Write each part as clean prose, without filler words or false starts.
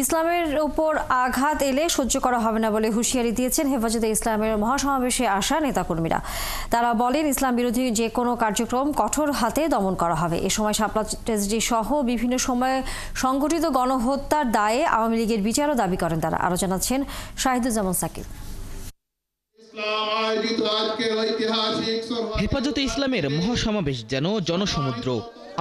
ইসলামের উপর আঘাত এলে সহ্য করা হবে না বলে হুঁশিয়ারি দিয়েছেন হেফাজতে ইসলামের মহাসমাবেশে আসা নেতাকর্মীরা। তারা বলেন, ইসলাম বিরোধী যে কোনো কার্যক্রম কঠোর হাতে দমন করা হবে। এ সময় শাপলা ট্র্যাজেডি সহ বিভিন্ন সময়ে সংগঠিত গণহত্যার দায়ে আওয়ামী লীগের বিচারও দাবি করেন তারা। আরও জানাচ্ছেন শাহিদুজ্জামান সাকিব। হেফাজতে ইসলামের মহাসমাবেশ যেন জনসমুদ্র।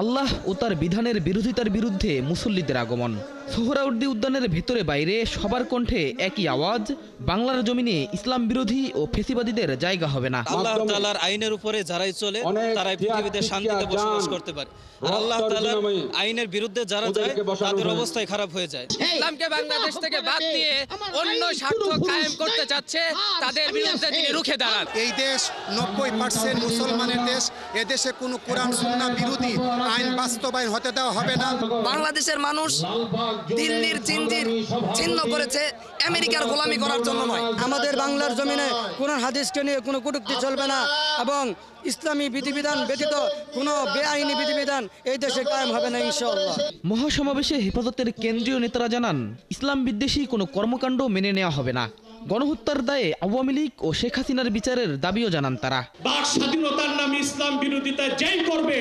আল্লাহ ও তার বিধানের বিরোধিতার বিরুদ্ধে মুসল্লিদের আগমন। সোহরাওয়ার্দী উদ্যানের ভেতরে বাইরে সবার কণ্ঠে একই আওয়াজ, বাংলার জমিনে ইসলাম বিরোধী ও ফেসিবাদীদের জায়গা হবে না। আল্লাহ তাআলার আইনের উপরে যারাই চলে তারাই পৃথিবীতে শান্তিতে বসবাস করতে পারে। আর আল্লাহ তাআলার আইনের বিরুদ্ধে যারা যায় তাদের অবস্থাই খারাপ হয়ে যায়। ইসলামকে বাংলাদেশ থেকে বাদ দিয়ে অন্য স্বার্থ কায়েম করতে চাচ্ছে, তাদের বিরুদ্ধে তিনি রুখে দাঁড়ান। এই দেশ 90% মুসলমানের দেশ। এদেশে কোনো কোরআন সুন্নাহ বিরোধী আইন বাস্তবায়ন হতে দেওয়া হবে না। বাংলাদেশের মানুষ দিল্লির জিনজির চিহ্ন করেছে আমেরিকার গোলামি করার জন্য নয়। আমাদের বাংলার জমিনে কোরআন হাদিসকে নিয়ে কোনো কটূক্তি চলবে না এবং ইসলামী বিধিবিধান ব্যতীত কোনো বেআইনি বিধিবিধান এই দেশে কায়েম হবে না ইনশাআল্লাহ। মহাসমাবেশে হেফাজতের কেন্দ্রীয় নেতারা জানান, ইসলাম বিদ্বেষী কোনো কর্মকাণ্ড মেনে নেওয়া হবে না। গণহত্যার দায়ে আওয়ামী লীগ ও শেখ হাসিনার বিচারের দাবিও জানান তারা। বাক স্বাধীনতার নামে ইসলাম বিরোধিতা যেই করবে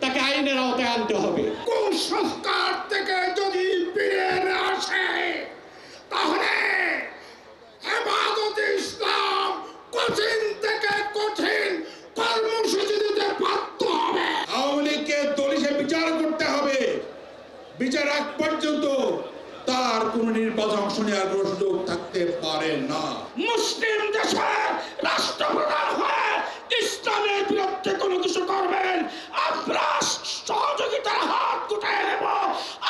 তাকে আইনের আওতায় আনতে হবে। কুসংস্কার থেকে যদি ফিরে না আসে তাহলে হেফাজতে ইসলাম কঠিন থেকে কঠিন কর্মসূচি দিতে বাধ্য হবে। আওয়ামী লীগকে দলিশে বিচার করতে হবে। বিচার আগ পর্যন্ত তার কোন নির্বাচন অংশ নেওয়ার কোনো সুযোগ থাকতে পারে না। মুসলিম দেশের রাষ্ট্রপ্রধান হয়ে ইসলামের বিরুদ্ধে কোনো কিছু করবেন, আমরা সহযোগিতার হাত গুটায় নেব।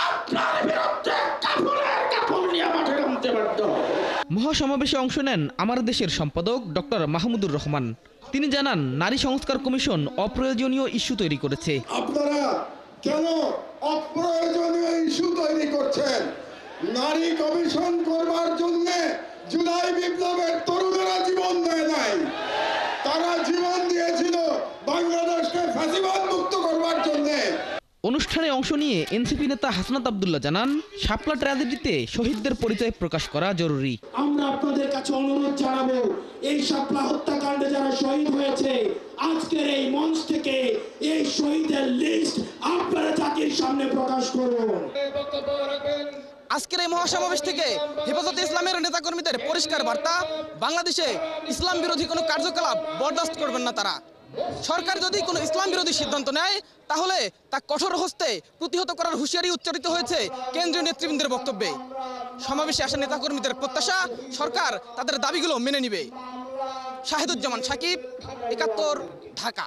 আপনার বিরুদ্ধে কাপড় নিয়ে মাঠে নামতে বাধ্য হবে। মহাসমাবেশে অংশ নেন আমার দেশের সম্পাদক ডক্টর মাহমুদুর রহমান। তিনি জানান, নারী সংস্কার কমিশন অপ্রয়োজনীয় ইস্যু তৈরি করেছে। আপনারা কেন অপ্রয়োজনীয় ইস্যু তৈরি করছেন? নারী কমিশন করবার জন্য জুলাই বিপ্লবের তরুণেরা জীবন দেয় নাই। তারা জীবন দিয়েছিল বাংলাদেশকে ফ্যাসিবাদ মুক্ত করবার জন্য। অনুষ্ঠানে অংশ নিয়ে এনসিপি নেতা হাসনাত আব্দুল্লাহ জানান, শাপলা ট্র্যাজেডিতে শহীদদের পরিচয় প্রকাশ করা জরুরি। আমরা আপনাদের কাছে অনুরোধ জানাবো, এই শাপলা হত্যাকাণ্ডে যারা শহীদ হয়েছে আজকের এই মঞ্চ থেকে এই শহীদের লিস্ট আপনারা জাতির সামনে প্রকাশ করুন। আজকের এই মহাসমাবেশ থেকে হেফাজতে ইসলামের নেতাকর্মীদের পরিষ্কার বার্তা, বাংলাদেশে ইসলাম বিরোধী কোনো কার্যকলাপ বরদাস্ত করবেন না তারা। সরকার যদি কোনো ইসলাম বিরোধী সিদ্ধান্ত নেয় তাহলে তা কঠোর হস্তে প্রতিহত করার হুঁশিয়ারি উচ্চারিত হয়েছে কেন্দ্রীয় নেতৃবৃন্দের বক্তব্যে। সমাবেশে আসা নেতাকর্মীদের প্রত্যাশা, সরকার তাদের দাবিগুলো মেনে নিবে। শাহিদুজ্জামান সাকিব, ৭১, ঢাকা।